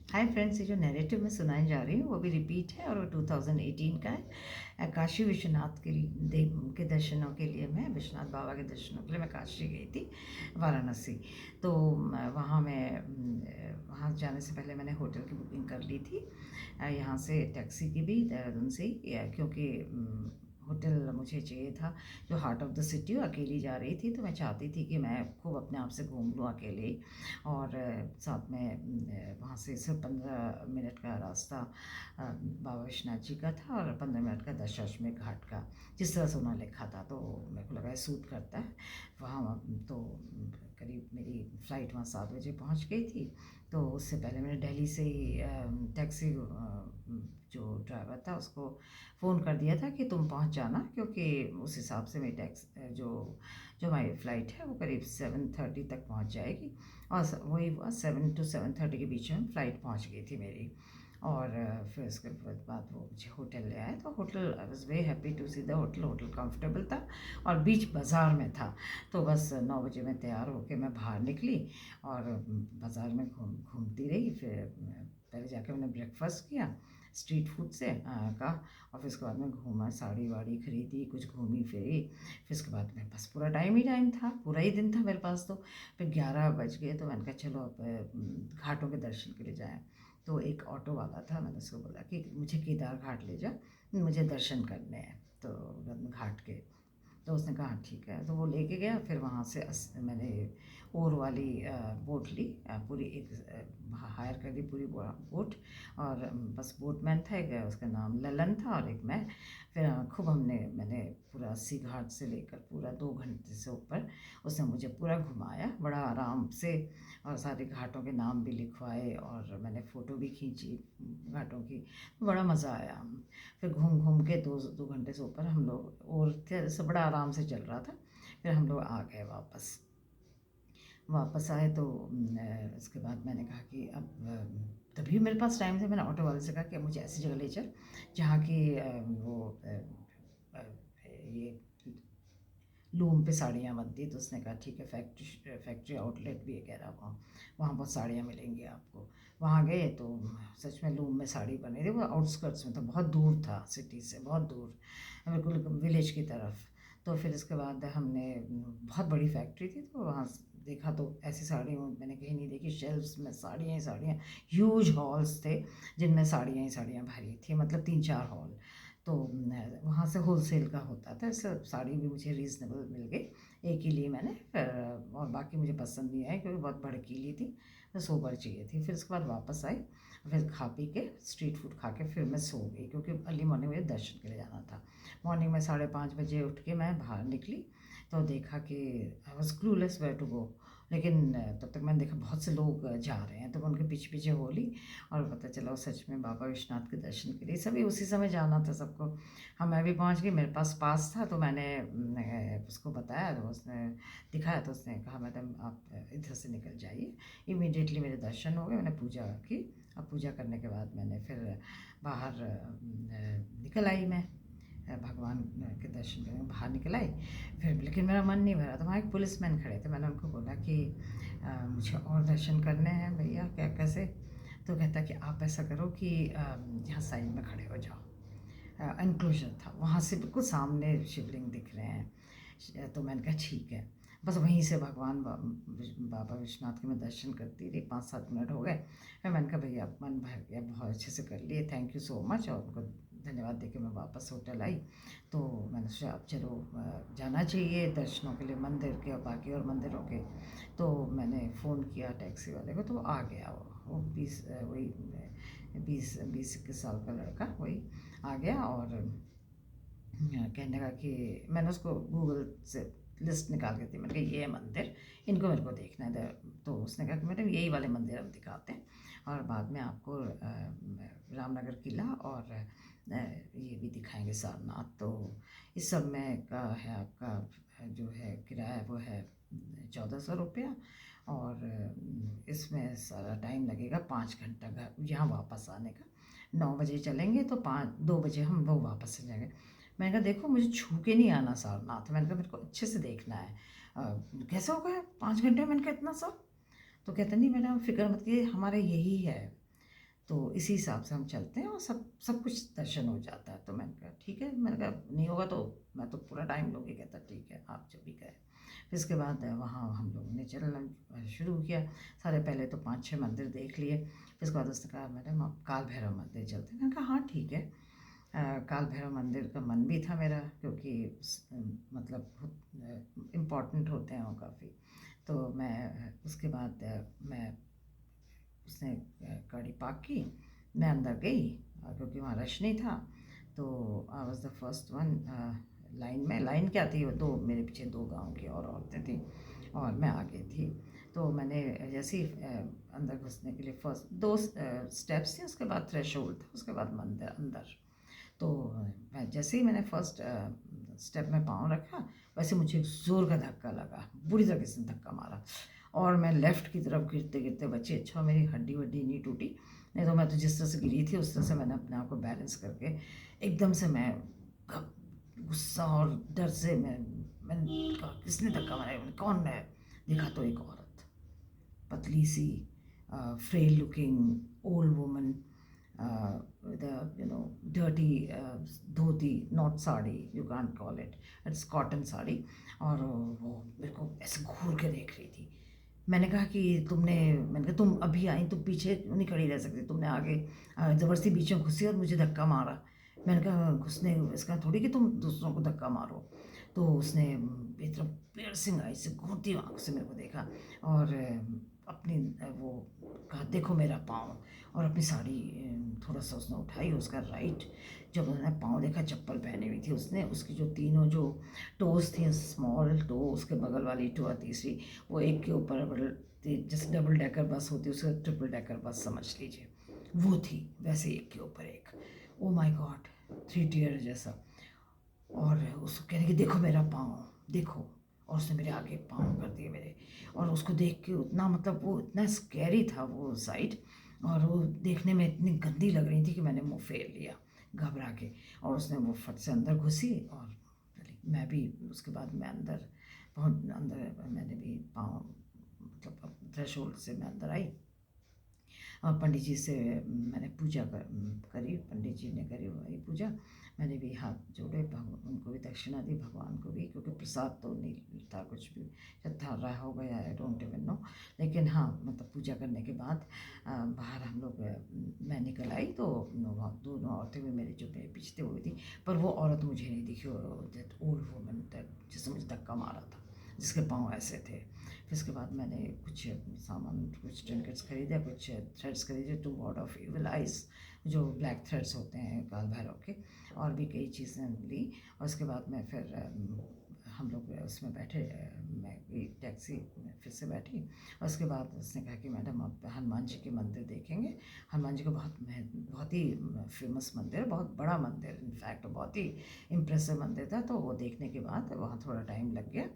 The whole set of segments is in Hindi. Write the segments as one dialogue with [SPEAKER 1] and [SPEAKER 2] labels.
[SPEAKER 1] हाय फ्रेंड्स, ये जो नैरेटिव मैं सुनाई जा रही हूँ वो भी रिपीट है और वो 2018 का है। काशी विश्वनाथ के दर्शनों के लिए मैं विश्वनाथ बाबा के दर्शनों के लिए मैं काशी गई थी, वाराणसी। तो वहाँ जाने से पहले मैंने होटल की बुकिंग कर ली थी, यहाँ से टैक्सी की भी, देहरादून से ही, क्योंकि होटल मुझे चाहिए था जो हार्ट ऑफ द सिटी हो। अकेली जा रही थी तो मैं चाहती थी कि मैं खूब अपने आप से घूम लूँ अकेले ही। और साथ में वहाँ से सिर्फ 15 मिनट का रास्ता बाबा विश्वनाथ जी का था और 15 मिनट का दशाश्वमेध घाट का, जिस तरह से उन्होंने लिखा था। तो मेरे को लगा सूट करता है वहाँ। तो करीब मेरी फ़्लाइट वहाँ 7 बजे पहुँच गई थी। तो उससे पहले मैंने दिल्ली से ही टैक्सी, जो ड्राइवर था उसको फ़ोन कर दिया था कि तुम पहुँच जाना, क्योंकि उस हिसाब से मेरी जो जो हमारी फ़्लाइट है वो करीब 7:30 तक पहुँच जाएगी। और वही हुआ, 7 to 7:30 के बीच में फ़्लाइट पहुँच गई थी मेरी। और फिर उसके बाद वो मुझे होटल ले आए। तो hotel, I was very happy to see the hotel. Hotel comfortable था और बीच बाज़ार में था। तो बस 9 बजे मैं तैयार होकर मैं बाहर निकली और बाज़ार में घूमती रही। फिर पहले जाके मैंने ब्रेकफास्ट किया स्ट्रीट फूड से का। और फिर उसके बाद मैं घूमा, साड़ी वाड़ी खरीदी, कुछ घूमी फिरी। फिर उसके बाद मेरे पास पूरा टाइम ही टाइम था, पूरा ही दिन था मेरे पास। तो फिर 11 बज गए तो मैंने कहा चलो अब घाटों के दर्शन के लिए जाएं। तो एक ऑटो वाला था, मैंने उसको बोला कि मुझे केदार घाट ले जा, मुझे दर्शन करने हैं तो घाट के। तो उसने कहा हाँ ठीक है, तो वो लेके गया। फिर वहाँ से मैंने ओर वाली बोट ली, पूरी एक हायर कर ली पूरी बोट। और बस बोटमैन था एक, उसका नाम ललन था, और एक मैं। फिर खूब मैंने पूरा 80 घाट से लेकर पूरा 2 घंटे से ऊपर उसने मुझे पूरा घुमाया बड़ा आराम से। और सारे घाटों के नाम भी लिखवाए और मैंने फ़ोटो भी खींची घाटों की। बड़ा मज़ा आया। फिर घूम घूम के 2 घंटे से ऊपर हम लोग, और थे सब बड़ा आराम से चल रहा था। फिर हम लोग आ गए वापस। वापस आए तो उसके बाद मैंने कहा कि अब तभी मेरे पास टाइम था। मैंने ऑटो वाले से कहा कि अब मुझे ऐसी जगह ले चल जहाँ की ये लूम पे साड़ियाँ बनती। तो उसने कहा ठीक है, फैक्ट्री आउटलेट भी है कह रहा, वहाँ वहाँ बहुत साड़ियाँ मिलेंगी आपको। वहाँ गए तो सच में लूम में साड़ी बनी थी। वो आउटस्कर्ट्स में था, बहुत दूर था सिटी से, बहुत दूर, बिल्कुल विलेज की तरफ। तो फिर इसके बाद हमने, बहुत बड़ी फैक्ट्री थी तो वहाँ देखा तो ऐसी साड़ी मैंने कहीं नहीं देखी। शेल्फ्स में साड़ियाँ ही साड़ियाँ, ह्यूज हॉल्स थे जिनमें साड़ियाँ ही साड़ियाँ भरी थी, मतलब 3-4 हॉल। तो वहाँ से होलसेल का होता था। सब साड़ी भी मुझे रीज़नेबल मिल गई, एक ही ली मैंने। फिर और बाकी मुझे पसंद नहीं आई क्योंकि बहुत भड़कीली थी, तो सोबर चाहिए थी। फिर उसके बाद वापस आई, फिर खा पी के स्ट्रीट फूड खा के फिर मैं सो गई, क्योंकि अर्ली मॉर्निंग मुझे दर्शन के लिए जाना था। मॉर्निंग में 5:30 बजे उठ के मैं बाहर निकली तो देखा कि I was clueless where to go. लेकिन तब तक मैंने देखा बहुत से लोग जा रहे हैं, तो मैं उनके पीछे पीछे हो ली। और पता चला वो सच में बाबा विश्वनाथ के दर्शन के लिए सभी उसी समय जाना था सबको। हाँ, मैं भी पहुंच गई, मेरे पास पास था तो मैंने उसको बताया, तो उसने दिखाया। तो उसने कहा मैडम आप इधर से निकल जाइए। इमीडिएटली मेरे दर्शन हो गए, मैंने पूजा की। अब पूजा करने के बाद मैंने फिर बाहर निकल आई मैं, भगवान के दर्शन करने बाहर निकल आई। फिर लेकिन मेरा मन नहीं भरा। तो वहाँ एक पुलिसमैन खड़े थे, मैंने उनको बोला कि मुझे और दर्शन करने हैं भैया, क्या कैसे। तो कहता कि आप ऐसा करो कि यहाँ साइड में खड़े हो जाओ। एनक्लोजर था, वहाँ से बिल्कुल सामने शिवलिंग दिख रहे हैं। तो मैंने कहा ठीक है। बस वहीं से भगवान बाबा विश्वनाथ के मैं दर्शन करती रही, 5-7 मिनट हो गए। फिर मैंने कहा भैया मन भर गया, बहुत अच्छे से कर लिए, थैंक यू सो मच। और उनको धन्यवाद देके मैं वापस होटल आई। तो मैंने सोचा अब चलो जाना चाहिए दर्शनों के लिए मंदिर के और बाकी और मंदिरों के। तो मैंने फ़ोन किया टैक्सी वाले को, तो वो आ गया। वो 20-21 साल का लड़का वही आ गया। और कहने लगा कि मैंने उसको गूगल से लिस्ट निकाल के दी। मैंने कहा ये है मंदिर, इनको मेरे को देखना है। तो उसने कहा कि मैडम यही वाले मंदिर हम दिखाते हैं, और बाद में आपको रामनगर किला और ये भी दिखाएंगे सारनाथ। तो इस सब में का है आपका जो है किराया, वो है 1400 रुपया। और इसमें सारा टाइम लगेगा 5 घंटा घर यहाँ वापस आने का। 9 बजे चलेंगे तो 2 बजे हम लोग वापस आ जाएंगे। मैंने कहा देखो मुझे छू के नहीं आना सारनाथ, मैंने कहा मेरे को अच्छे से देखना है। कैसे होगा 5 घंटे में? मैंने कहा इतना सब। तो कहते नहीं मैडम फिक्र मत कीजिए, हमारे यही है। तो इसी हिसाब से हम चलते हैं और सब सब कुछ दर्शन हो जाता है। तो मैंने कहा ठीक है, मैंने कहा नहीं होगा तो मैं तो पूरा टाइम लूँगी। कहता ठीक है, आप जब भी कहें। फिर इसके बाद वहाँ हम लोगों ने चलना शुरू किया। सारे पहले तो 5-6 मंदिर देख लिए। फिर उसके बाद उसने कहा मैडम आप काल भैरव मंदिर चलते हैं। मैंने कहा हाँ ठीक है। काल भैरव मंदिर का मन भी था मेरा, क्योंकि मतलब इम्पॉर्टेंट होते हैं वो काफ़ी। तो मैं उसके बाद मैं उसने गाड़ी पार्क की, मैं अंदर गई क्योंकि वहाँ रश नहीं था। तो I was the first one line में। लाइन क्या थी, वो दो मेरे पीछे 2 गांव की और औरतें थी और मैं आगे थी। तो मैंने जैसे ही अंदर घुसने के लिए फर्स्ट 2 स्टेप्स थे, उसके बाद थ्रेशोल्ड था, उसके बाद मंदिर अंदर। तो मैं जैसे ही मैंने फर्स्ट स्टेप में पाँव रखा, वैसे मुझे ज़ोर का धक्का लगा, बुरी तरह से धक्का मारा और मैं लेफ़्ट की तरफ गिरते गिरते बची। अच्छा मेरी हड्डी वड्डी नहीं टूटी, नहीं तो मैं तो जिस तरह से गिरी थी उस तरह से मैंने अपने आप को बैलेंस करके एकदम से मैं गुस्सा और डर से मैंने कहा किसने धक्का मारा, कौन है? देखा तो एक औरत, पतली सी, frail looking old woman, with a dirty dhoti, not sari, you can't call it, it's cotton sari. और वो मेरे को ऐसे घूर के देख रही थी। मैंने कहा कि मैंने कहा तुम अभी आई, तुम पीछे नहीं खड़ी रह सकती, तुमने आगे ज़बरदस्ती बीच में घुसी और मुझे धक्का मारा। मैंने कहा घुसने इसका थोड़ी कि तुम दूसरों को धक्का मारो। तो उसने एकदम पियर्सिंग आई से घूरती आँख से मेरे को देखा और अपनी वो कहा देखो मेरा पाँव, और अपनी साड़ी थोड़ा सा उसने उठाई उसका राइट। जब उन्होंने पाँव देखा, चप्पल पहनी हुई थी उसने, उसकी जो तीनों जो टोज़ थी, स्मॉल टो, उसके बगल वाली टो और तीसरी, वो एक के ऊपर जैसे डबल डेकर बस होती है उसका ट्रिपल डेकर बस समझ लीजिए, वो थी वैसे एक के ऊपर एक। ओ माय गॉड, 3 टियर जैसा। और उसको कहने की देखो मेरा पाँव देखो, और उसने मेरे आगे पाँव कर दिए मेरे। और उसको देख के उतना मतलब वो इतना स्कैरी था वो साइड, और वो देखने में इतनी गंदी लग रही थी कि मैंने मुंह फेर लिया घबरा के। और उसने वो फट से अंदर घुसी और चली। मैं भी उसके बाद मैं अंदर बहुत अंदर मैंने भी पाँव मतलब थ्रेशोल्ड से मैं अंदर आई और पंडित जी से मैंने पूजा करी, पंडित जी ने करी वही पूजा। मैंने भी हाथ जोड़े, उनको भी दक्षिणा दी, भगवान को भी, क्योंकि प्रसाद तो नहीं था कुछ भी, शायद था रहा हो गया, आई डोंट इवन नो। लेकिन हाँ मतलब पूजा करने के बाद बाहर हम लोग मैं निकल आई तो वहाँ दोनों औरतें भी मेरे जो मेरे पीछे हुई थी, पर वो औरत मुझे नहीं दिखी, दैट ओल्ड वुमन जिसने मुझे धक्का मारा था, जिसके पाँव ऐसे थे। फिर उसके बाद मैंने कुछ सामान, कुछ ट्रिंकेट्स खरीदे, कुछ थ्रेड्स खरीदे to ward off evil eyes, जो ब्लैक थ्रेड्स होते हैं काल भैरव के, और भी कई चीज़ें ली। और उसके बाद मैं फिर हम लोग उसमें बैठे, मैं गई टैक्सी में फिर से बैठी। और उसके बाद उसने कहा कि मैडम आप हनुमान जी के मंदिर देखेंगे। हनुमान जी का बहुत ही फेमस मंदिर, बहुत बड़ा मंदिर, इनफैक्ट बहुत ही इम्प्रेसिव मंदिर था। तो वो देखने के बाद वहाँ थोड़ा टाइम लग गया।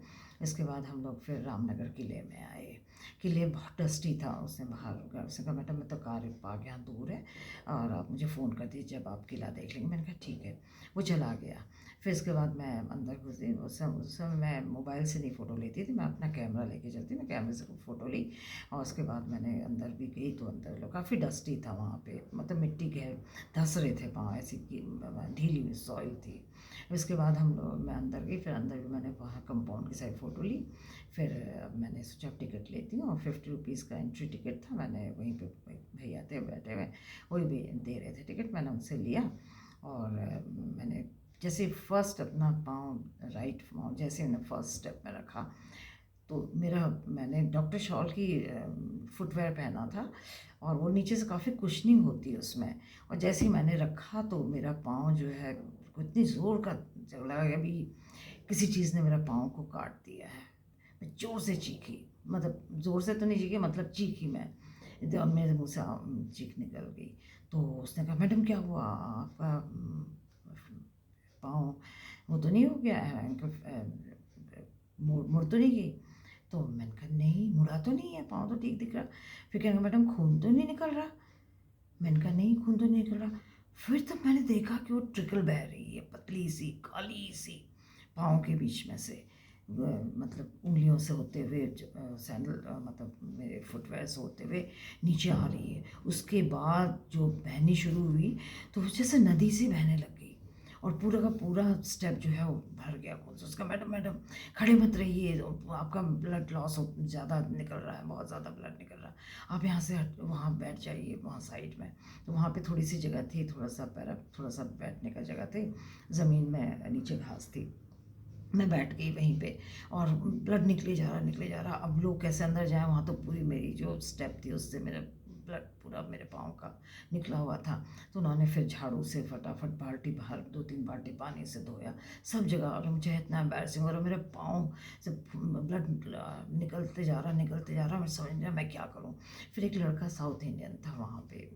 [SPEAKER 1] इसके बाद हम लोग फिर रामनगर किले में आए। किले बहुत डस्टी था, उसने बाहर उसने कहा मैडम मैं तो कार पार्क यहाँ दूर है और आप मुझे फ़ोन कर दीजिए जब आप किला देख लेंगे। मैंने कहा ठीक है। वो चला गया। फिर इसके बाद मैं अंदर घुसी। उस समय मैं मोबाइल से नहीं फ़ोटो लेती थी, मैं अपना कैमरा लेके चलती, मैं कैमरे से फ़ोटो ली। और उसके बाद मैंने अंदर भी गई तो अंदर लोग काफ़ी डस्टी था वहाँ पे, मतलब मिट्टी के धंस रहे थे पाँव, ऐसी ढीली हुई सॉइल थी। इसके बाद हम लोग मैं अंदर गई, फिर अंदर भी मैंने वहाँ कंपाउंड की साइड फ़ोटो ली। फिर मैंने सोचा टिकट लेती हूँ, और 50 रुपीज़ का एंट्री टिकट था। मैंने वहीं पे भैया थे बैठे हुए, वही भी दे रहे थे टिकट, मैंने उनसे लिया। और मैंने जैसे फर्स्ट अपना पाँव राइट पाँव जैसे मैंने फर्स्ट स्टेप में रखा, तो मैंने डॉक्टर शॉल की फुटवेयर पहना था, और वो नीचे से काफ़ी कुशनिंग होती है उसमें। और जैसे ही मैंने रखा तो मेरा पाँव जो है इतनी ज़ोर का लगा कि अभी किसी चीज़ ने मेरा पाँव को काट दिया है। मैं ज़ोर से चीखी, मतलब ज़ोर से तो नहीं चीखी, मतलब चीखी मैं, तो मेरे मुँह से चीख निकल गई। तो उसने कहा मैडम क्या हुआ आपका पाँव वो तो नहीं हो गया है, मुड़ मुड़ तो नहीं गई? तो मैंने कहा नहीं मुड़ा तो नहीं है, पाँव तो ठीक दिख रहा। फिर कहेंगे मैडम खून तो नहीं निकल रहा? मैंने कहा नहीं खून तो नहीं निकल रहा। फिर तब मैंने देखा कि वो ट्रिकल बह रही है, पतली सी काली सी पाँव के बीच में से। मतलब उंगलियों से होते हुए सैंडल मतलब मेरे फुटवेयर से होते हुए नीचे आ रही है। उसके बाद जो बहनी शुरू हुई तो वो जैसे नदी से बहने लग गई, और पूरा का पूरा स्टेप जो है वो भर गया खून से। उसका मैडम मैडम खड़े मत रहिए, आपका ब्लड लॉस ज़्यादा निकल रहा है, बहुत ज़्यादा ब्लड निकल रहा है, आप यहाँ से वहाँ बैठ जाइए वहाँ साइड में। तो वहाँ पे थोड़ी सी जगह थी, थोड़ा सा बैठने का जगह थी, ज़मीन में नीचे घास थी। मैं बैठ गई वहीं पे, और ब्लड निकले जा रहा। अब लोग कैसे अंदर जाएं, वहाँ तो पूरी मेरी जो स्टेप थी उससे मेरा ब्लड पूरा मेरे पाँव का निकला हुआ था। तो उन्होंने फिर झाड़ू से फटाफट बाल्टी बाहर 2-3 बाल्टी पानी से धोया सब जगह, और मुझे इतना एम्बैरसिंग हो रहा, मेरे पाँव से ब्लड निकलते जा रहा, मैं समझ नहीं रहा मैं क्या करूँ। फिर एक लड़का साउथ इंडियन था वहाँ पे,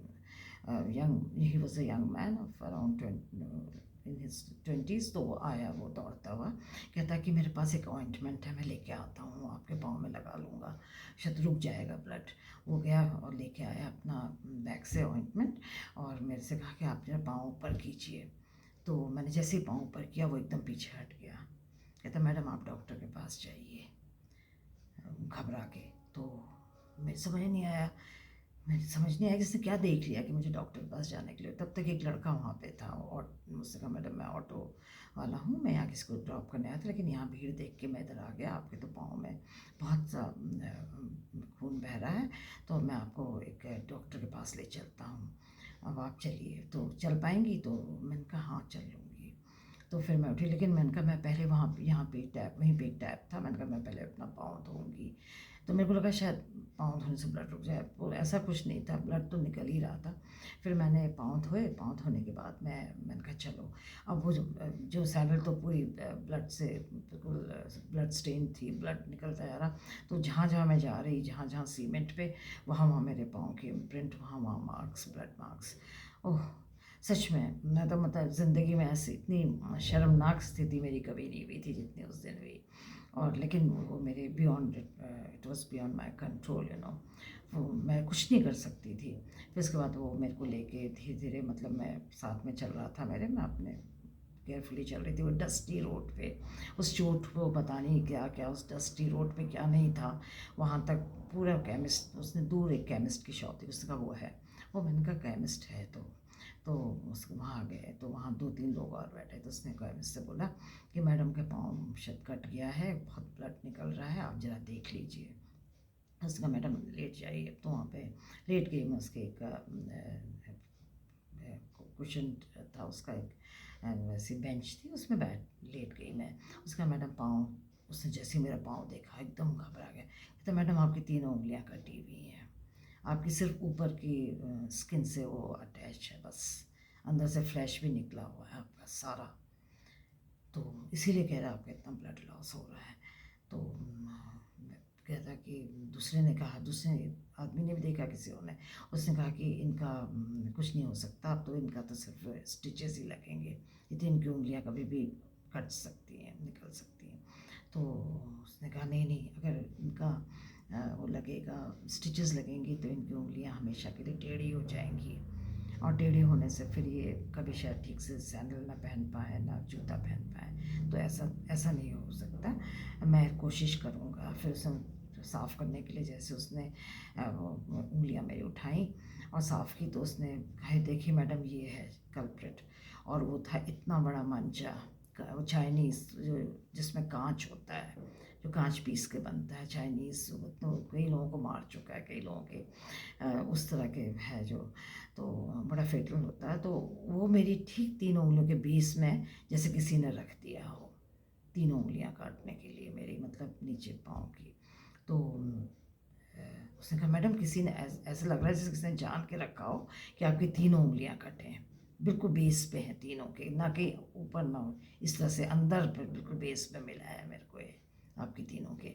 [SPEAKER 1] young, he was a young man of around in his 20s। तो वो आया, वो दौड़ता हुआ, कहता कि मेरे पास एक ऑइंटमेंट है, मैं लेके आता हूँ, आपके पाँव में लगा लूँगा, शायद रुक जाएगा ब्लड। वो गया और लेके आया अपना बैग से ऑइंटमेंट, और मेरे से कहा कि आप जरा पाँव ऊपर कीजिए। तो मैंने जैसे ही पाँव ऊपर किया वो एकदम पीछे हट गया। कहता मैडम आप डॉक्टर के पास जाइए, घबरा के। तो मुझे समझ नहीं आया, कि इसने क्या देख लिया कि मुझे डॉक्टर के पास जाने के लिए। तब तक एक लड़का वहाँ पे था, और मुझसे कहा मैडम मैं ऑटो वाला हूँ, मैं यहाँ किसी को ड्रॉप करने आया था, लेकिन यहाँ भीड़ देख के मैं इधर आ गया, आपके तो पाँव में बहुत सा खून बह रहा है, तो मैं आपको एक डॉक्टर के पास ले चलता हूँ, अब आप चलिए। तो चल पाएंगी? तो मैंने कहा हाँ चल लूँगी। तो फिर मैं उठी, लेकिन मैंने कहा मैं पहले वहाँ यहाँ पे टैप, वहीं पे एक टैप था, मैंने कहा मैं पहले अपना पाँव धोऊंगी। तो मेरे को लगा शायद पाँव धोने से ब्लड रुक जाए, वो ऐसा कुछ नहीं था, ब्लड तो निकल ही रहा था। फिर मैंने पाँव धोए, पाँव धोने के बाद मैंने कहा चलो। अब वो जो सैंडल तो पूरी ब्लड से बिल्कुल ब्लड स्टेन थी, ब्लड निकलता जा रहा। तो जहाँ जहाँ मैं जा रही, जहाँ जहाँ सीमेंट पे, वहाँ वहाँ मेरे पाँव के इम्प्रिंट, वहाँ वहाँ मार्क्स, ब्लड मार्क्स। ओह, सच में मैं तो मतलब ज़िंदगी में ऐसी इतनी शर्मनाक स्थिति मेरी कभी नहीं हुई थी जितनी उस दिन हुई। और लेकिन वो मेरे beyond, it was beyond my control, वो मैं कुछ नहीं कर सकती थी। फिर उसके बाद वो मेरे को लेके धीरे धीरे, मतलब मैं साथ में चल रहा था मेरे, मैं अपने केयरफुली चल रही थी वो डस्टी रोड पे। उस चोट को पता नहीं क्या क्या उस डस्टी रोड पे क्या नहीं था, वहाँ तक पूरा केमिस्ट, उसने दूर एक केमिस्ट की शॉप थी, उसका वो है, वो मैंने कहा केमिस्ट है तो उसको वहाँ गए, तो वहाँ 2-3 लोग और बैठे, तो उसने केमिस्ट से बोला कि मैडम के पाँव शायद कट गया है, बहुत ब्लड निकल रहा है, आप ज़रा देख लीजिए। उसने कहा मैडम लेट जाइए। तो वहाँ पे लेट गई मैं, उसके एक कुशन था उसका, एक वैसी बेंच थी, उसमें लेट गई मैं। उसका मैडम पाँव, उसने जैसे ही मेरा पाँव देखा एकदम घबरा गया। कहता मैडम आपकी 3 उंगलियाँ कटी हुई हैं, आपकी सिर्फ ऊपर की स्किन से वो अटैच है बस, अंदर से फ्लैश भी निकला हुआ है आपका सारा, तो इसीलिए कह रहा है आपका इतना ब्लड लॉस हो रहा है। तो कहता कि दूसरे ने कहा, दूसरे आदमी ने भी देखा किसी और ने, उसने कहा कि इनका कुछ नहीं हो सकता, अब तो इनका तो सिर्फ स्टिचेस ही लगेंगे, ये तो इनकी उंगलियां कभी भी कट सकती हैं, निकल सकती हैं। तो उसने कहा नहीं नहीं, अगर इनका वो लगेगा, स्टिचेस लगेंगी, तो इनकी उंगलियां हमेशा के लिए टेढ़ी हो जाएंगी, और टेढ़े होने से फिर ये कभी शायद ठीक से सैंडल ना पहन पाए, ना जूता पहन पाए, तो ऐसा ऐसा नहीं हो सकता, मैं कोशिश करूँगा। फिर उसने साफ़ करने के लिए, जैसे उसने उंगलियां मेरी उठाई और साफ़ की, तो उसने कहा देखिए मैडम ये है कल्प्रिट। और वो था इतना बड़ा मंचा, वो चाइनीज़ जो जिसमें कांच होता है, जो कांच पीस के बनता है चाइनीज़, तो कई लोगों को मार चुका है, कई लोगों के उस तरह के है जो, तो बड़ा फेटल होता है। तो वो मेरी ठीक 3 उंगलियों के बीच में जैसे किसी ने रख दिया हो, 3 उंगलियां काटने के लिए मेरी, मतलब नीचे पाँव की। तो उसने कहा मैडम किसी ने ऐसा लग रहा है जैसे किसी ने जान के रखा हो कि आपकी 3 उंगलियां कटे हैं, बिल्कुल बेस पे हैं तीनों के, ना कि ऊपर ना हो, इस तरह से अंदर पे बिल्कुल बेस पे मिला है मेरे को ये आपकी तीनों के।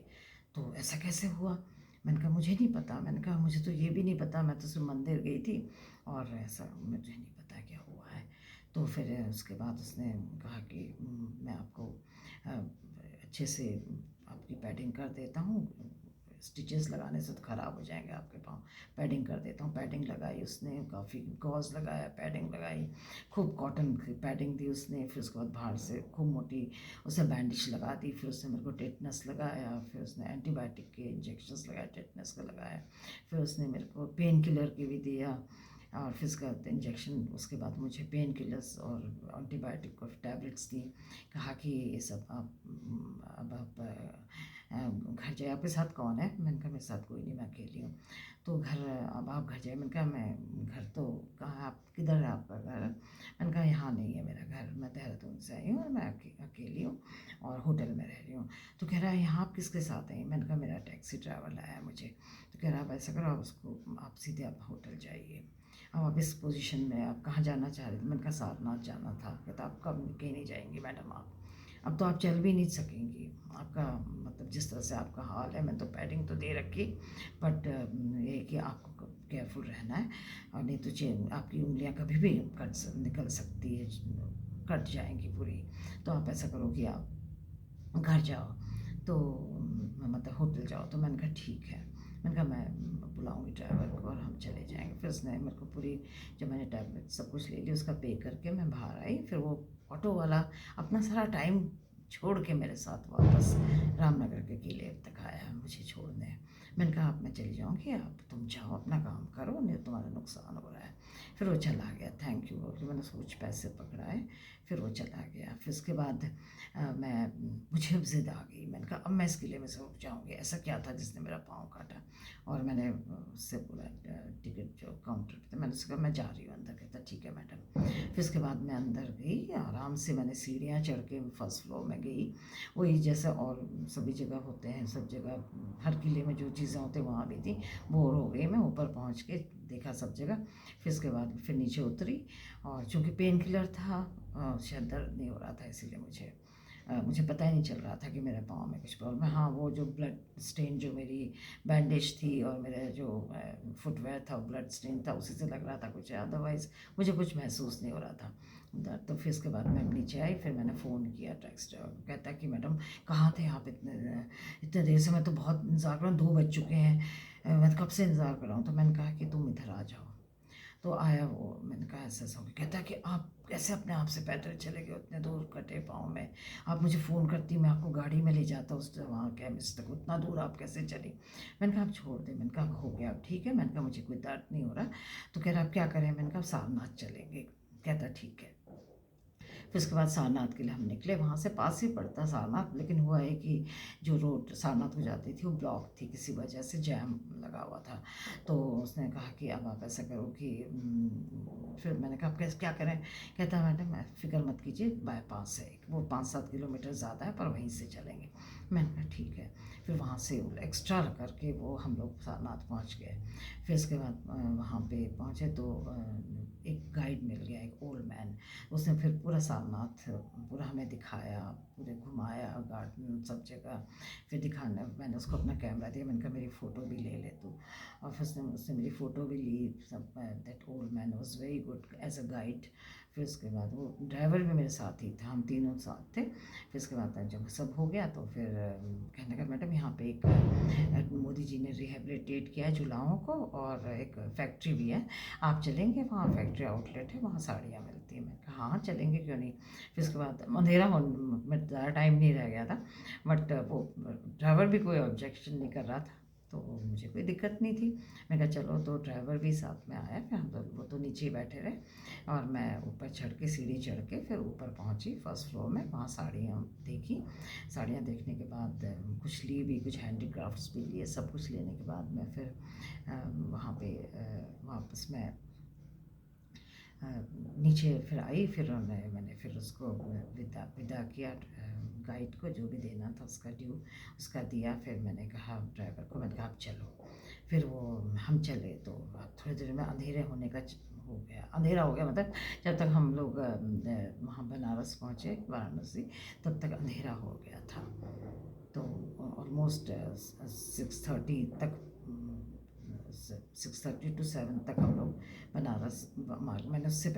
[SPEAKER 1] तो ऐसा कैसे हुआ? मैंने कहा मुझे नहीं पता, मैंने कहा मुझे तो ये भी नहीं पता, मैं तो सिर्फ मंदिर गई थी, और ऐसा मुझे नहीं पता क्या हुआ है। तो फिर उसके बाद उसने कहा कि मैं आपको अच्छे से आपकी पैडिंग कर देता हूँ, स्टिचेस लगाने से तो ख़राब हो जाएंगे आपके पाँव। पैडिंग कर देता हूँ। पैडिंग लगाई उसने, काफ़ी गॉज़ लगाया, पैडिंग लगाई, खूब कॉटन की पैडिंग दी उसने। फिर उसके बाद बाहर से खूब मोटी उसने बैंडेज लगा दी। फिर उसने मेरे को टेटनस लगाया, फिर उसने एंटीबायोटिक के इंजेक्शंस लगाए, टेटनस का लगाया। फिर उसने मेरे को पेन किलर के भी दिया, और फिर उसका इंजेक्शन, उसके बाद मुझे पेन किलर्स और एंटीबायोटिक और टैबलेट्स दी। कहा कि ये सब आप अब आप घर जाइए। आपके साथ कौन है? मैंने कहा मेरे साथ कोई नहीं, मैं अकेली हूँ। तो घर, अब आप घर जाइए। मैंने कहा मैं घर तो कहाँ, आप किधर है आपका घर? मैंने कहा यहाँ नहीं है मेरा घर, मैं देहरादून से आई हूँ और मैं अकेली हूँ और होटल में रह रही हूँ। तो कह रहा है यहाँ आप किसके साथ आई? मैंने कहा मेरा टैक्सी ड्राइवर लाया है मुझे। तो कह रहा है आप ऐसा करो, आप उसको, आप सीधे आप होटल जाइए। अब आप इस पोजीशन में आप कहाँ जाना चाह रहे थे? मैंने कहा सारनाथ जाना था। कहता आप कब कहीं नहीं जाएंगी मैडम, आप अब तो आप चल भी नहीं सकेंगी। आपका मतलब जिस तरह से आपका हाल है, मैं तो पैडिंग तो दे रखी, बट ये कि आपको केयरफुल रहना है, और नहीं तो चेन आपकी उंगलियां कभी भी निकल सकती है, कट जाएंगी पूरी। तो आप ऐसा करो कि आप घर जाओ, तो मतलब होटल जाओ। तो मैंने कहा ठीक है। मैंने कहा मैं बुलाऊंगी ड्राइवर को और हम चले जाएंगे। फिर उसने मेरे को पूरी, जब मैंने टैबलेट सब कुछ ले लिया, उसका पे करके मैं बाहर आई। फिर वो ऑटो वाला अपना सारा टाइम छोड़ के मेरे साथ वापस रामनगर के किले तक आया मुझे छोड़ने। मैंने कहा अब मैं चली जाऊँगी, आप तुम जाओ अपना काम करो, नहीं तो तुम्हारा नुकसान हो रहा है। फिर वो चला गया, थैंक यू बोल के मैंने कुछ पैसे पकड़ाए। फिर वो चला गया। फिर उसके बाद मुझे अब ज़िद आ गई। मैंने कहा अब मैं इस किले में से रुक जाऊँगी। ऐसा क्या था जिसने मेरा पाँव काटा? और मैंने उससे बोला, टिकट जो काउंटर पे था, मैंने उससे कहा मैं जा रही हूँ अंदर। कहता ठीक है मैडम। फिर उसके बाद मैं अंदर गई, आराम से मैंने सीढ़ियाँ चढ़ के फर्स्ट फ्लोर में गई। वही जैसे और सभी जगह होते हैं, सब जगह हर किले में जो चीज़ें होती हैं वहाँ भी थी। बोर हो गई मैं, ऊपर पहुँच के देखा सब जगह। फिर उसके बाद फिर नीचे उतरी, और चूँकि पेन किलर था, शायद दर्द नहीं हो रहा था, इसीलिए मुझे पता ही नहीं चल रहा था कि मेरे पाँव में कुछ प्रॉब्लम है। हाँ, वो जो ब्लड स्टेन, जो मेरी बैंडेज थी और मेरा जो फुटवेयर था, ब्लड स्टेन था, उसी से लग रहा था कुछ है, अदरवाइज़ मुझे कुछ महसूस नहीं हो रहा था दर्द। तो फिर उसके बाद मैं नीचे आई। फिर मैंने फ़ोन किया टैक्सी ड्राइवर को। कहता कि मैडम कहाँ थे आप इतने देर से? मैं तो बहुत इंतज़ार कर रहा हूँ, 2 बज चुके हैं, मैं कब से इंतज़ार कर रहा हूँ। तो मैंने कहा कि तुम इधर आ जाओ। तो आया वो। मैंने कहा ऐसा ऐसा हो गया। कहता है कि आप कैसे अपने आप से पैदल चले गए उतने दूर कटे पाँव में? आप मुझे फ़ोन करती, मैं आपको गाड़ी में ले जाता उस वहाँ केमिस्ट तक, उतना दूर आप कैसे चली? मैंने कहा आप छोड़ दें। मैंने कहा हो गया अब ठीक है। मैंने कहा मुझे कोई दर्द नहीं हो रहा। तो कह रहा आप क्या करें? मैंने कहा सारनाथ चलेंगे। कहता ठीक है। फिर उसके बाद सारनाथ के लिए हम निकले। वहाँ से पास ही पड़ता सारनाथ, लेकिन हुआ है कि जो रोड सारनाथ को जाती थी वो ब्लॉक थी, किसी वजह से जैम लगा हुआ था। तो उसने कहा कि अब आप ऐसा करो कि फिर मैंने कहा आप कैसे क्या करें? कहता है मैडम फ़िक्र मत कीजिए, बाईपास है, वो 5-7 किलोमीटर ज़्यादा है, पर वहीं से चलेंगे। मैंने कहा ठीक है। फिर वहाँ से एक्स्ट्रा करके वो हम लोग सारनाथ पहुँच गए। फिर उसके बाद वहाँ पे पहुँचे तो एक गाइड मिल गया, एक ओल्ड मैन। उसने फिर पूरा सारनाथ पूरा हमें दिखाया, पूरे घुमाया, गार्डन सब जगह। फिर दिखाने, मैंने उसको अपना कैमरा दिया। मैंने कहा मेरी फ़ोटो भी ले ले तू। और फिर उसने उसने मेरी फ़ोटो भी ली सब। That old man was very good as a guide. फिर उसके बाद वो ड्राइवर भी मेरे साथ ही था, हम तीनों साथ थे। फिर उसके बाद जब सब हो गया तो फिर कहने लगा मैडम यहाँ पे एक मोदी जी ने रिहेबिलिटेट किया है जुलाहों को, और एक फैक्ट्री भी है, आप चलेंगे? वहाँ फैक्ट्री आउटलेट है, वहाँ साड़ियाँ मिलती हैं। मैंने कहा हाँ चलेंगे, क्यों नहीं। फिर उसके बाद अंधेरा हो, मैं ज़्यादा टाइम नहीं रह गया था, बट वो ड्राइवर भी कोई ऑब्जेक्शन नहीं कर रहा था, तो मुझे कोई दिक्कत नहीं थी। मैंने कहा चलो, तो ड्राइवर भी साथ में आया। फिर हम लोग, वो तो नीचे ही बैठे रहे, और मैं ऊपर चढ़ के, सीढ़ी चढ़ के फिर ऊपर पहुंची फर्स्ट फ्लोर में। वहाँ साड़ियाँ देखी। साड़ियाँ देखने के बाद कुछ ली भी, कुछ हैंडीक्राफ्ट्स भी लिए। सब कुछ लेने के बाद मैं फिर वहाँ पे वापस मैं नीचे फिर आई। फिर मैंने फिर उसको विदा विदा किया, गाइड को जो भी देना था उसका ड्यू उसका दिया। फिर मैंने कहा ड्राइवर को, मैंने कहा आप चलो। फिर वो हम चले। तो थोड़ी देर में अंधेरे होने का हो गया, अंधेरा हो गया, मतलब जब तक हम लोग वहाँ बनारस पहुँचे, वाराणसी, तब तक अंधेरा हो गया था। तो ऑलमोस्ट 6:30 तक 6:30 to 7 तक हम लोग बनारस मैंने उससे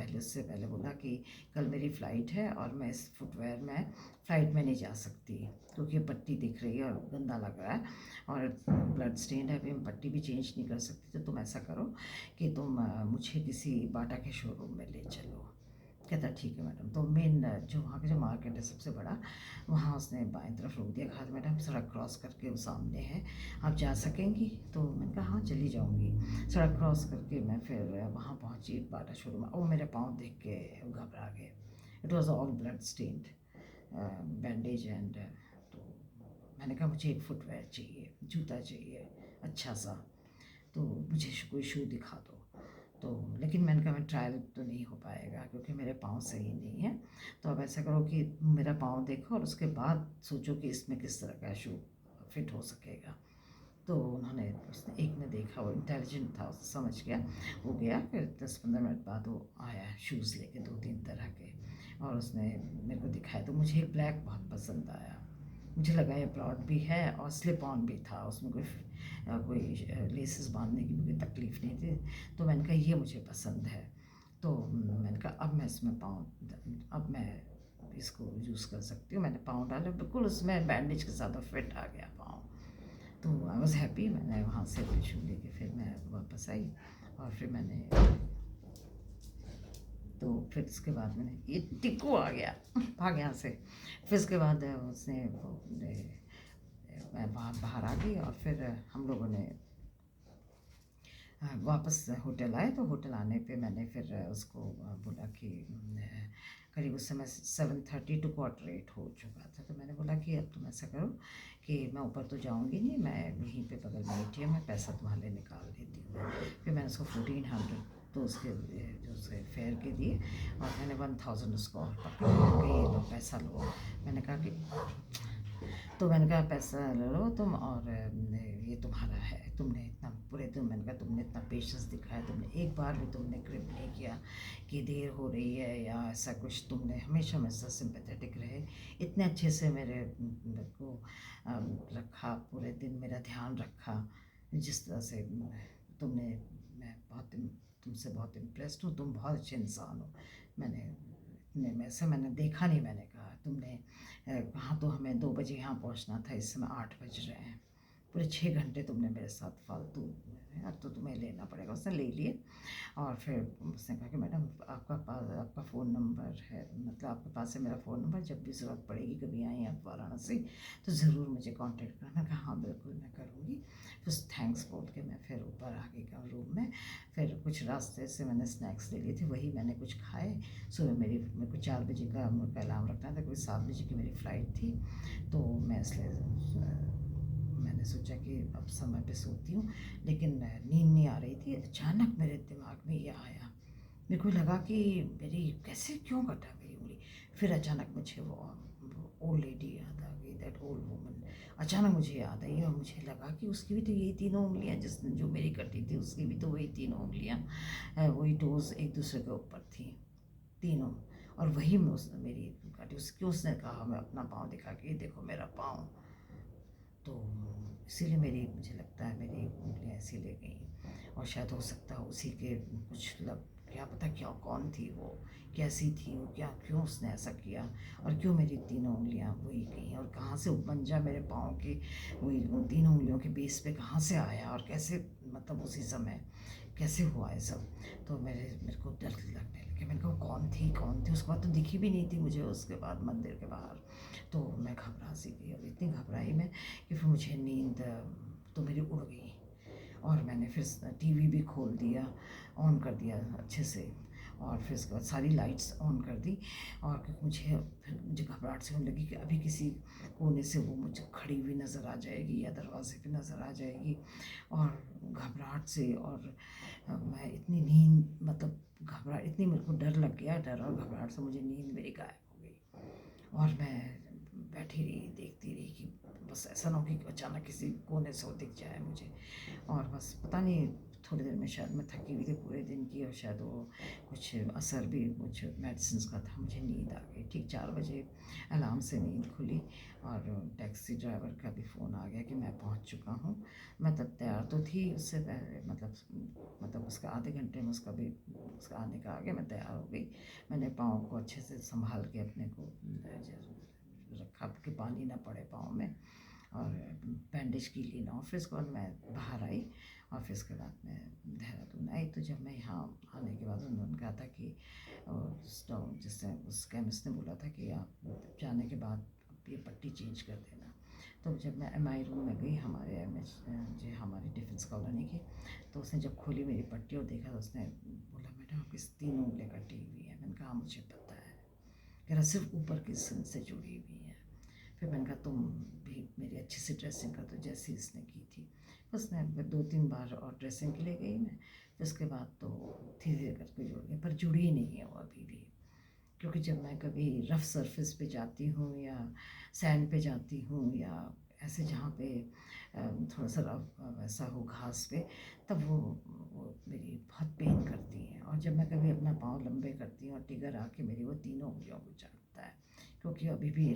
[SPEAKER 1] पहले बोला कि कल मेरी फ़्लाइट है और मैं इस फुटवेयर में फ़्लाइट में नहीं जा सकती, क्योंकि पट्टी दिख रही है और गंदा लग रहा है और ब्लड स्टेन है, अभी मैं पट्टी भी चेंज नहीं कर सकती। तो तुम ऐसा करो कि तुम मुझे किसी बाटा के शोरूम में ले चलो। कहता ठीक है मैडम। तो मेन जो वहाँ का जो मार्केट है सबसे बड़ा, वहाँ उसने बाएं तरफ रोक दिया, कहा मैडम सड़क क्रॉस करके वो सामने है, आप जा सकेंगी? तो मैंने कहा हाँ चली जाऊँगी। सड़क क्रॉस करके मैं फिर वहाँ पहुँची बाटा शोरूम में। वो मेरे पाँव देख के घबरा गए। It was all blood stained, bandage and. तो मैंने कहा मुझे एक फुटवेयर चाहिए, जूता चाहिए अच्छा सा, तो मुझे कोई शू दिखा दो। तो लेकिन मैंने कहा मैं ट्रायल तो नहीं हो पाएगा क्योंकि मेरे पाँव सही नहीं है। तो अब ऐसा करो कि मेरा पाँव देखो और उसके बाद सोचो कि इसमें किस तरह का शू फिट हो सकेगा। तो उन्होंने उसने एक ने देखा, वो इंटेलिजेंट था, उसने समझ गया, वो गया। फिर 10-15 मिनट बाद वो आया शूज़ लेके 2-3 तरह के, और उसने मेरे को दिखाया। तो मुझे ब्लैक बहुत पसंद आया। मुझे लगा ये ब्रॉड भी है और स्लिप ऑन भी था, उसमें कोई लेसेस बांधने की भी कोई तकलीफ़ नहीं थी। तो मैंने कहा ये मुझे पसंद है। तो मैंने कहा अब मैं इसमें अब मैं इसको यूज़ कर सकती हूँ। मैंने पाँव डाला, बिल्कुल उसमें बैंडेज के साथ फिट आ गया पाँव। तो आई वॉज़ हैप्पी। मैंने वहाँ से शू लेके फिर मैं वापस आई और फिर मैंने, तो फिर उसके बाद मैंने ये टिक्कू आ गया भाग यहाँ से। फिर उसके बाद उसने मैं बाहर आ गई और फिर हम लोगों ने वापस होटल आए। तो होटल आने पे मैंने फिर उसको बोला कि करीब उस समय 7:30 to 7:45 हो चुका था। तो मैंने बोला कि अब तुम ऐसा करो कि मैं ऊपर तो जाऊंगी नहीं, मैं यहीं पे बगल में ATM में पैसा तुम्हारे लिए निकाल देती हूँ। फिर मैंने उसको 1400 तो उसके जो उसके फेयर के दिए और मैंने 1000 उसको और पकड़ा कि ये लो पैसा लो। मैंने कहा कि तो मैंने कहा पैसा ले लो तुम और ये तुम्हारा है। तुमने इतना पूरे दिन, मैंने कहा तुमने इतना पेशेंस दिखाया, तुमने एक बार भी तुमने क्रिप नहीं किया कि देर हो रही है या ऐसा कुछ, तुमने हमेशा मेरे साथ सिंपैथेटिक रहे, इतने अच्छे से मेरे को रखा, पूरे दिन मेरा ध्यान रखा जिस तरह से तुमने। मैं तुमसे बहुत इम्प्रेस्ड हूँ, तुम बहुत अच्छे इंसान हो। इतने में से मैंने देखा नहीं। मैंने कहा तुमने कहाँ, तो हमें 2 बजे यहाँ पहुँचना था, इस समय 8 बज रहे हैं, पूरे 6 घंटे तुमने मेरे साथ फालतू, अब तो तुम्हें लेना पड़ेगा। उसने ले लिए और फिर उसने कहा कि मैडम आपका फ़ोन नंबर है, मतलब आपके पास है मेरा फ़ोन नंबर, जब भी ज़रूरत पड़ेगी कभी आएँ आप वाराणसी तो ज़रूर मुझे कांटेक्ट करना। मैंने कहा हाँ बिल्कुल मैं करूँगी। फिर थैंक्स बोल के मैं फिर ऊपर आ गई रूम में। फिर कुछ रास्ते से मैंने स्नैक्स ले लिए थे, वही मैंने कुछ खाए। सुबह मेरे को 4 बजे का अलार्म रखना था, क्योंकि 7 बजे की मेरी फ़्लाइट थी। तो मैं इसलिए मैंने सोचा कि अब समय पे सोती हूँ, लेकिन नींद नहीं आ रही थी। अचानक मेरे दिमाग में ये आया, मेरे को लगा कि मेरी कैसे क्यों कटा गई उंगली। फिर अचानक मुझे वो ओल्ड लेडी याद आ गई, दैट ओल्ड वुमन अचानक मुझे याद आई। और मुझे लगा कि उसकी भी तो यही तीनों उंगलियाँ, जो मेरी कटी थी उसकी भी तो वही तीनों उंगलियाँ, वही टोज़ एक दूसरे के ऊपर थी तीनों। और वही में उसने मेरी काटी। उसने कहा, मैं अपना पाँव दिखा के, ये देखो मेरा पाँव। तो इसीलिए मुझे लगता है मेरी उंगलियाँ ऐसी ले गई। और शायद हो सकता है उसी के कुछ क्या पता क्या, कौन थी वो, कैसी थी वो, क्या क्यों उसने ऐसा किया और क्यों मेरी तीनों उंगलियाँ वही गई, और कहाँ से उपमंजा मेरे पाँव के वही उन तीनों उंगलियों के बेस पे कहाँ से आया और कैसे, मतलब उसी समय कैसे हुआ है सब। तो मेरे को डर लगने लगे। मैंने कहा कौन थी। उसके बाद तो दिखी भी नहीं थी मुझे उसके बाद मंदिर के बाहर। तो मैं घबरा सी गई, और इतनी घबराई मैं कि फिर मुझे नींद तो मेरी उड़ गई। और मैंने फिर टीवी भी खोल दिया, ऑन कर दिया अच्छे से, और फिर उसके बाद सारी लाइट्स ऑन कर दी। और क्योंकि मुझे घबराहट से होने लगी कि अभी किसी कोने से वो मुझे खड़ी हुई नज़र आ जाएगी या दरवाजे पे नज़र आ जाएगी। और घबराहट से, और मैं इतनी नींद, मतलब घबरा इतनी, मेरे को डर लग गया, डर और घबराहट से मुझे नींद मेरी गायब हो गई। और मैं बैठी रही, देखती रही कि बस ऐसा ना हो कि अचानक किसी कोने से वो दिख जाए मुझे। और बस पता नहीं थोड़ी देर में शायद मैं थकी हुई थी पूरे दिन की, और शायद वो कुछ असर भी कुछ मेडिसिन का था, मुझे नींद आ गई। ठीक 4 बजे अलार्म से नींद खुली, और टैक्सी ड्राइवर का भी फ़ोन आ गया कि मैं पहुंच चुका हूं। मैं तब तैयार तो थी उससे पहले, मतलब उसका आधे घंटे में उसका आने का आ गया, मैं तैयार हो गई। मैंने पाँव को अच्छे से संभाल के अपने को रखा कि पानी ना पड़े पाँव में, और बैंडेज की ली ना। फिर उसके बाद मैं बाहर आई, और फिर उसके बाद मैं देहरादून आई। तो जब मैं यहाँ आने के बाद उन्होंने कहा था कि जिससे उस केमिस्ट ने बोला था कि आप जाने के बाद ये पट्टी चेंज कर देना। तो जब मैं एमआई रूम में गई, हमारे जो हमारी डिफेंस कॉलोनी की, तो उसने जब खोली मेरी पट्टी और देखा, तो उसने बोला मैडम आपकी 3 उंगलियाँ कटी हुई हैं। मैंने कहा मुझे पता है, कह रहा सिर्फ ऊपर की सन से जुड़ी हुई हैं। फिर मैंने कहा तुम भी मेरी अच्छी से ड्रेसिंग कर दो, जैसी इसने की थी। उसने 2-3 बार और ड्रेसिंग के लिए गई मैं। फिर उसके बाद तो धीरे धीरे करके जुड़ गई, पर जुड़ी नहीं है वो अभी भी। क्योंकि जब मैं कभी रफ़ सरफेस पे जाती हूँ, या सैंड पे जाती हूँ, या ऐसे जहाँ पे थोड़ा सा वैसा हो घास पे, तब वो मेरी बहुत पेन करती हैं। और जब मैं कभी अपना पाँव लंबे करती हूँ और टिगर आके मेरी वो तीनों उंगलियों को चाटता है, क्योंकि अभी भी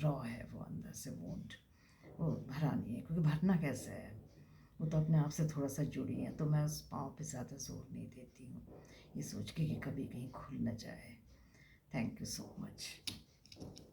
[SPEAKER 1] रॉ है वो अंदर से वुंड, वो भरा नहीं है। क्योंकि भरना कैसे है, वो तो अपने आप से थोड़ा सा जुड़ी है। तो मैं उस पाँव पे ज़्यादा जोर नहीं देती हूँ, ये सोच के कि कभी कहीं खुल न जाए। Thank you so much.